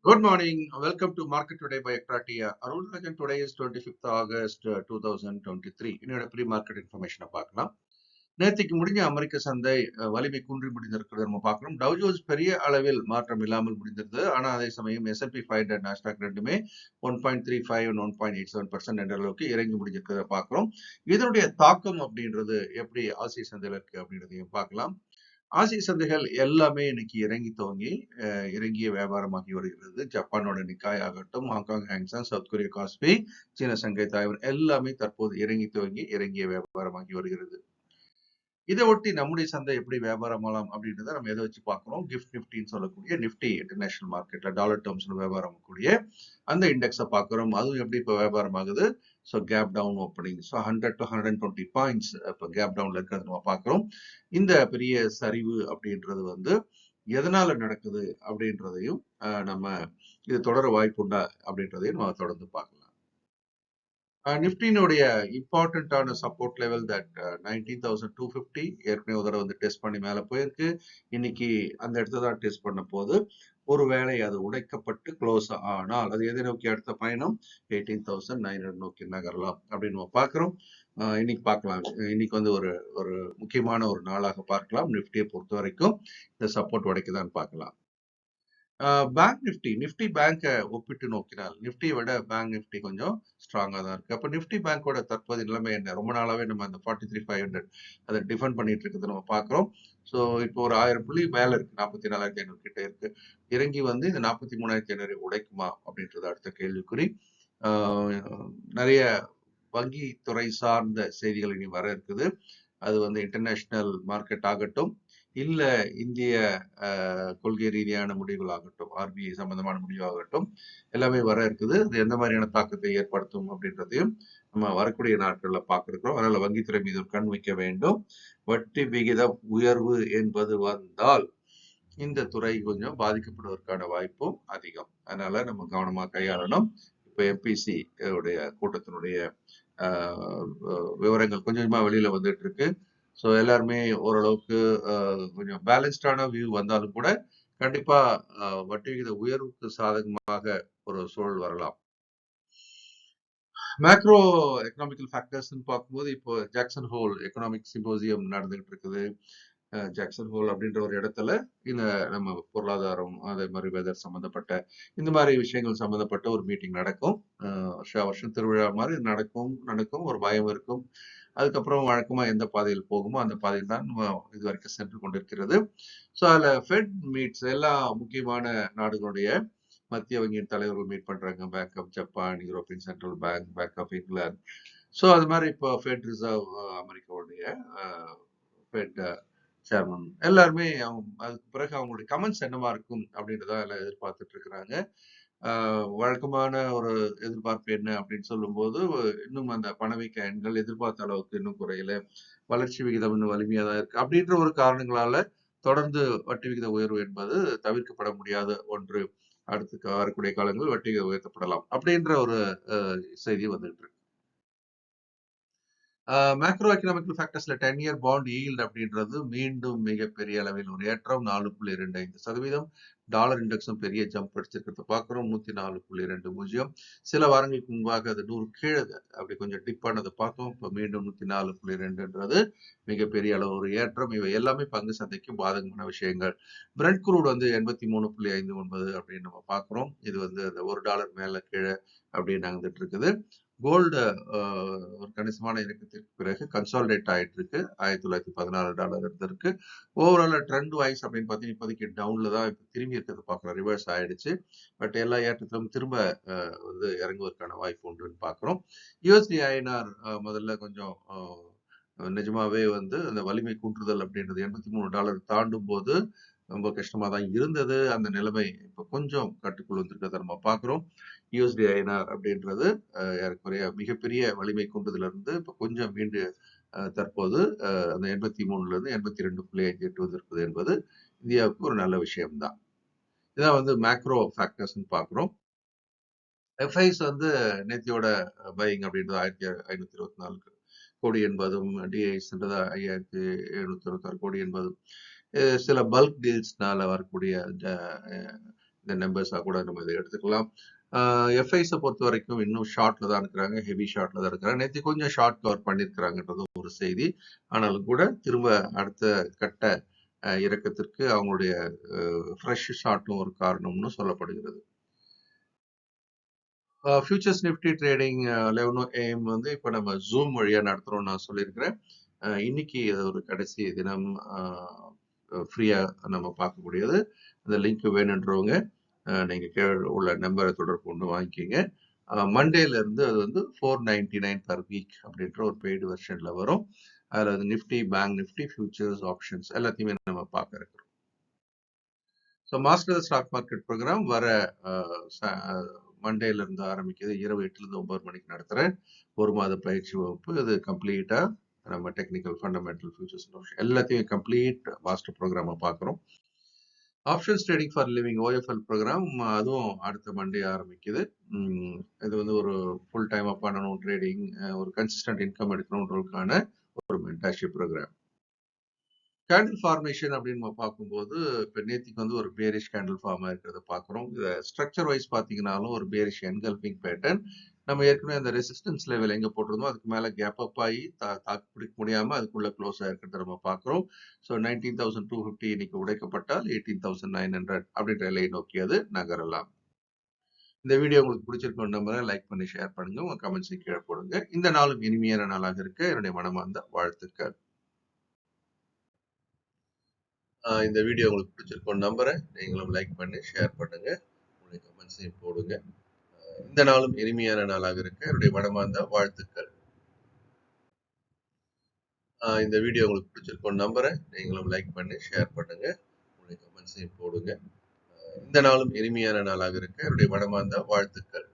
Good morning. Welcome to Market Today by ECTRA. Arulrajhan, today is 25th August 2023. இன்னோட pre market இன்ஃபர்மேஷனை பார்க்கலாம். நேற்றுக்கு முடிஞ்ச அமெரிக்க சந்தை வலிமை குன்றி முடிந்திருக்கிறது நம்ம பார்க்கணும். டவ் ஜோன்ஸ் பெரிய அளவில் மாற்றம் இல்லாமல் முடிந்திருந்தது. ஆனால் அதே சமயம் S&P 500 நாஸ்டாக் ரெண்டுமே 1.35 1.87% என்ற அளவுக்கு இறங்கி முடிஞ்சிருக்கிறத பார்க்கிறோம். இதனுடைய தாக்கம் அப்படின்றது எப்படி ஆசிய சந்தையில் இருக்கு அப்படின்றதையும் பார்க்கலாம். ஆசிய சந்தைகள் எல்லாமே இன்னைக்கு இறங்கிய வியாபாரமாகி வருகிறது. ஜப்பானோட நிக்காய் ஆகட்டும், ஹாங்காங் ஹாங்சங், சவுத் கொரியா காஸ்பி, சீன சங்கை தாய்வான் எல்லாமே தற்போது இறங்கிய வியாபாரமாகி வருகிறது. இதை ஒட்டி நம்முடைய சந்தை எப்படி வியாபாரமாகலாம் அப்படின்றத நம்ம எதை வச்சு பார்க்கிறோம். கிஃப்ட் நிஃப்டின்னு சொல்லக்கூடிய நிஃப்டி இன்டர்நேஷனல் மார்க்கெட்ல டாலர் டேர்ம்ஸ்ல வியாபாரம் கூடிய அந்த இண்டெக்ஸை பார்க்கிறோம். அதுவும் எப்படி இப்போ வியாபாரம் ஆகுது. So Cape Town opening, so 100 to 120 points இப்போ கேப் டவுன்ல இருக்கிறது நம்ம பார்க்கிறோம். இந்த பெரிய சரிவு அப்படின்றது எதனால நடக்குது அப்படின்றதையும் நம்ம இது தொடர வாய்ப்புண்டா அப்படின்றதையும் நம்ம தொடர்ந்து பார்க்கலாம். நிஃப்டினுடைய இம்பார்ட்டன்டான சப்போர்ட் லெவல் தட் 19,250 ஏற்கனவே ஒரு தடவை டெஸ்ட் பண்ணி மேலே போயிருக்கு. இன்னைக்கு அந்த இடத்த தான் டெஸ்ட் பண்ண போது ஒருவேளை அது உடைக்கப்பட்டு க்ளோஸ் ஆனால் அது எதை நோக்கி அடுத்த பயணம் 18,900 நோக்கி நகரலாம் அப்படின்னு நம்ம பார்க்கிறோம். இன்னைக்கு பார்க்கலாம். இன்னைக்கு ஒரு முக்கியமான ஒரு நாளாக பார்க்கலாம். நிஃப்டியை பொறுத்த வரைக்கும் இந்த சப்போர்ட் உடைக்குதான்னு பார்க்கலாம். பேங்க் நிஃப்டி பேங்கை ஒப்பிட்டு நோக்கினால் நிஃப்டியை விட பேங்க் நிஃப்டி கொஞ்சம் ஸ்ட்ராங்கா தான் இருக்கு. அப்ப நிஃப்டி பேங்கோட தற்போதைய நிலைமை என்ன? ரொம்ப நாளாவே நம்ம அந்த 43,500 அதை டிஃபெண்ட் பண்ணிட்டு இருக்கிறத நம்ம பார்க்கிறோம். ஸோ இப்போ ஒரு 1000 புள்ளி மேல இருக்கு, 44,500 கிட்ட இருக்கு. இறங்கி இந்த 43,500 உடைக்குமா அப்படின்றது அடுத்த கேள்விக்குறி. நிறைய வங்கி துறை சார்ந்த செய்திகள் இனி வர இருக்குது. அது இன்டர்நேஷனல் மார்க்கெட் ஆகட்டும், இல்ல இந்திய கொள்கை ரீதியான முடிவுகள் ஆகட்டும், RBI சம்பந்தமான முடிவாகட்டும், எல்லாமே வர இருக்குது. அது எந்த மாதிரியான தாக்கத்தை ஏற்படுத்தும் அப்படின்றதையும் நம்ம வரக்கூடிய நாட்கள்ல பார்க்கிறோம். அதனால வங்கித்துறை மீது ஒரு கண் வைக்க வேண்டும். வட்டி விகிதம் உயர்வு என்பது வந்தால் இந்த துறை கொஞ்சம் பாதிக்கப்படுவதற்கான வாய்ப்பும் அதிகம். அதனால நம்ம கவனமா கையாளணும். இப்ப MPC உடைய கூட்டத்தினுடைய விவரங்கள் கொஞ்சமா வெளியில வந்துட்டு இருக்கு. ஸோ எல்லாருமே ஓரளவுக்கு கொஞ்சம் பேலன்ஸ்டான வியூ வந்தாலும் கூட கண்டிப்பா வட்டி விகித உயர்வுக்கு சாதகமாக ஒரு சூழல் வரலாம். மேக்ரோ எக்கனாமிக்கல் ஃபேக்டர்ஸ்ன்னு பார்க்கும்போது இப்போ ஜாக்சன் ஹோல் எக்கனாமிக் சிம்போசியம் நடந்துகிட்டு இருக்குது. ஜாக்சன் ஹோல் அப்படின்ற ஒரு இடத்துல இந்த நம்ம பொருளாதாரம், அதே மாதிரி வெதர் சம்பந்தப்பட்ட இந்த மாதிரி விஷயங்கள் சம்பந்தப்பட்ட ஒரு மீட்டிங் நடக்கும். வருஷம் திருவிழா மாதிரி நடக்கும். ஒரு பயம் இருக்கும். அதுக்கப்புறம் வழக்கமா எந்த பாதையில் போகுமோ அந்த பாதையில் தான் இது வரைக்கும் சென்று கொண்டிருக்கிறது. ஸோ அதுல ஃபெட் மீட்ஸ் எல்லா முக்கியமான நாடுகளுடைய மத்திய வங்கியின் தலைவர்கள் மீட் பண்றாங்க. Bank of Japan, European Central Bank, Bank of England. So அது மாதிரி இப்போ ஃபெட் ரிசர்வ் அமெரிக்காவுடைய ஃபெட் சேர்மன் எல்லாருமே அதுக்கு பிறகு அவங்களுடைய கமெண்ட்ஸ் என்னவா இருக்கும் அப்படின்றத எல்லாம் எதிர்பார்த்துட்டு இருக்கிறாங்க. வழக்கமான ஒரு எதிர்பார்ப்பு என்ன அப்படின்னு சொல்லும்போது, இன்னும் அந்த பணவீக்க எண்கள் எதிர்பார்த்த அளவுக்கு இன்னும் குறையல, வளர்ச்சி விகிதம் இன்னும் வலிமையா தான் இருக்கு அப்படின்ற ஒரு காரணங்களால தொடர்ந்து வட்டி விகித உயர்வு என்பது தவிர்க்கப்பட முடியாத ஒன்று. அடுத்து வரக்கூடிய காலங்களில் வட்டி விகிதம் உயர்த்தப்படலாம் அப்படின்ற ஒரு செய்தி வந்துட்டு இருக்கு. மேக்ரோ எக்கனாமிக்கல் ஃபேக்டர்ஸ்ல 10-year பாண்ட் ஈல்ட் அப்படின்றது மீண்டும் மிகப்பெரிய அளவில் ஒரு ஏற்றம் 4.25%. டாலர் இண்டெக்ஸும் பெரிய ஜம்ப் அடிச்சிருக்கிறத பார்க்கிறோம். 104.20. சில வாரங்களுக்கு முன்பாக அது 100 கீழே அப்படி கொஞ்சம் டிப் ஆனதை பார்த்தோம். இப்போ மீண்டும் 104.2ன்றது மிகப்பெரிய அளவு ஒரு ஏற்றம். இவை எல்லாமே பங்கு சந்தைக்கு பாதகமான விஷயங்கள். பிரெண்ட் குரூட் 83.59 அப்படின்னு நம்ம பார்க்கிறோம். இது அந்த $1 மேல கீழே அப்படின்னு நகர்ந்துட்டு இருக்குது. கோல்டு ஒரு கணிசமான இறக்கத்திற்கு பிறகு கன்சாலிடேட் ஆயிட்டு இருக்கு. $1,914 இருந்திருக்கு. ஓவரால் ட்ரெண்ட் வைஸ் அப்படின்னு பார்த்தீங்கன்னா இப்போதைக்கு டவுன்ல தான் இப்போ திரும்பி இருக்கிறது பார்க்குறோம். ரிவர்ஸ் ஆயிடுச்சு. பட் எல்லா ஏற்றத்திலும் திரும்ப இறங்குவதற்கான வாய்ப்பு உண்டுன்னு பார்க்குறோம். USD INR முதல்ல கொஞ்சம் நிஜமாவே அந்த வலிமை குன்றுதல் அப்படின்றது $83 தாண்டும் போது ரொம்ப கஷ்டமா தான் இருந்தது. அந்த நிலைமை இப்போ கொஞ்சம் கட்டுக்குள் வந்திருக்கிறத நம்ம பார்க்குறோம். USD INR அப்படின்றது ஏறக்குறைய மிகப்பெரிய வலிமை குன்றுதல இருந்து இப்போ கொஞ்சம் மீண்டு தற்போது அந்த 83ல இருந்து 82.58 வந்திருக்குது என்பது இந்தியாவுக்கு ஒரு நல்ல விஷயம்தான். இதான் மேக்ரோ ஃபேக்டர்ஸ்ன்னு பார்க்குறோம். FIs நேத்தியோட பையிங் அப்படின்றது 1,524 கோடி என்பதும், DIs 5,726 கோடி என்பதும் சில பல்க் டீல்ஸ்னால வரக்கூடிய இந்த நம்பர்ஸா கூட நம்ம இதை எடுத்துக்கலாம். எஃப்ஐஸை பொறுத்த வரைக்கும் இன்னும் ஷார்ட்ல தான் இருக்கிறாங்க, ஹெவி ஷார்ட்ல தான் இருக்கிறாங்க. நேற்று கொஞ்சம் ஷார்ட் கவர் பண்ணியிருக்கிறாங்கன்றது ஒரு செய்தி. ஆனாலும் கூட திரும்ப அடுத்த கட்ட இறக்கத்திற்கு அவங்களுடைய ஃப்ரெஷ் ஷார்ட்டும் ஒரு காரணம்னு சொல்லப்படுகிறது. ஃபியூச்சர்ஸ் நிஃப்டி ட்ரேடிங் 11 AM வந்து இப்போ நம்ம ஜூம் வழியா நடத்துறோம் நான் சொல்லியிருக்கிறேன். இன்னைக்கு ஒரு கடைசி தினம் ஃப்ரீயா நம்ம பார்க்கக்கூடியது. அந்த லிங்க் வேணுன்றவங்க நீங்க கீழே உள்ள நம்பரை தொடர்பு கொண்டு வாங்கிக்கிங்க. மண்டேல இருந்து அது வந்து 499 பர் வீக் அப்படின்ற ஒரு பெய்டு வெர்ஷன்ல வரும். அதுல வந்து Nifty, bank Nifty, futures, options எல்லாத்தையுமே நம்ம பார்க்க இருக்கிறோம். So master stock market program வர மண்டேல இருந்து ஆரம்பிக்குது. இரவு 8ல 9 மணிக்கு நடத்துறேன். ஒரு மாத பயிற்சி வகுப்பு. இது கம்ப்ளீட்டா நம்ம டெக்னிக்கல், ஃபண்டமெண்டல், ஃபியூச்சர்ஸ் எல்லாத்தையும் கம்ப்ளீட் மாஸ்டர் ப்ரோக்ராமா பார்க்குறோம். Options trading for living OFL program அதுவும் அடுத்த மண்டே ஆரம்பிக்குது. இது வந்து ஒரு ஃபுல் டைமா பண்ணணும் ட்ரேடிங், ஒரு கன்சிஸ்டன்ட் இன்கம் எடுக்கணுன்றதுக்கான ஒரு மென்டர்ஷிப் ப்ரோக்ராம். கேண்டில் ஃபார்மேஷன் அப்படின்னு நம்ம பார்க்கும்போது இப்போ நேத்திக்கு வந்து ஒரு பேரிஷ் கேண்டில் ஃபார்ம் இருக்கிறத பார்க்குறோம். ஸ்ட்ரக்சர் வைஸ் பார்த்தீங்கன்னாலும் ஒரு பேரிஷ் என்கல்பிங் பேட்டர்ன். நம்ம ஏற்கனவே அந்த ரெசிஸ்டன்ஸ் லெவல் எங்கே போட்டிருந்தோம் அதுக்கு மேலே கேப் அப் ஆகி தாக்கு பிடிக்க முடியாமல் அதுக்குள்ளே க்ளோஸ் ஆகிருக்கிறத நம்ம பார்க்குறோம். ஸோ 19,250 இன்னைக்கு உடைக்கப்பட்டால் 18,900 அப்படின்ற நிலையை நோக்கி அது நகரலாம். இந்த வீடியோ உங்களுக்கு பிடிச்சிருக்கோம் நம்பரை லைக் பண்ணி ஷேர் பண்ணுங்க, உங்க கமெண்ட்ஸை கீழே போடுங்க. இந்த நாளும் இனிமையான நாளாக இருக்க என்னுடைய மனமார்ந்த வாழ்த்துக்கள். இந்த வீடியோ உங்களுக்கு பிடிச்சிருக்கும் நம்புறேன். நீங்களும் லைக் பண்ணி ஷேர் பண்ணுங்க, உங்களுடைய கமெண்ட்ஸையும் போடுங்க. இந்த நாளும் இனிமையான நாளாக இருக்க என்னுடைய மனமார்ந்த வாழ்த்துக்கள். இந்த வீடியோ உங்களுக்கு பிடிச்சிருக்கும் நம்புறேன். நீங்களும் லைக் பண்ணி ஷேர் பண்ணுங்க, உங்களுடைய கமெண்ட்ஸையும் போடுங்க. இந்த நாளும் இனிமையான நாளாக இருக்க என்னுடைய மனமார்ந்த வாழ்த்துக்கள்.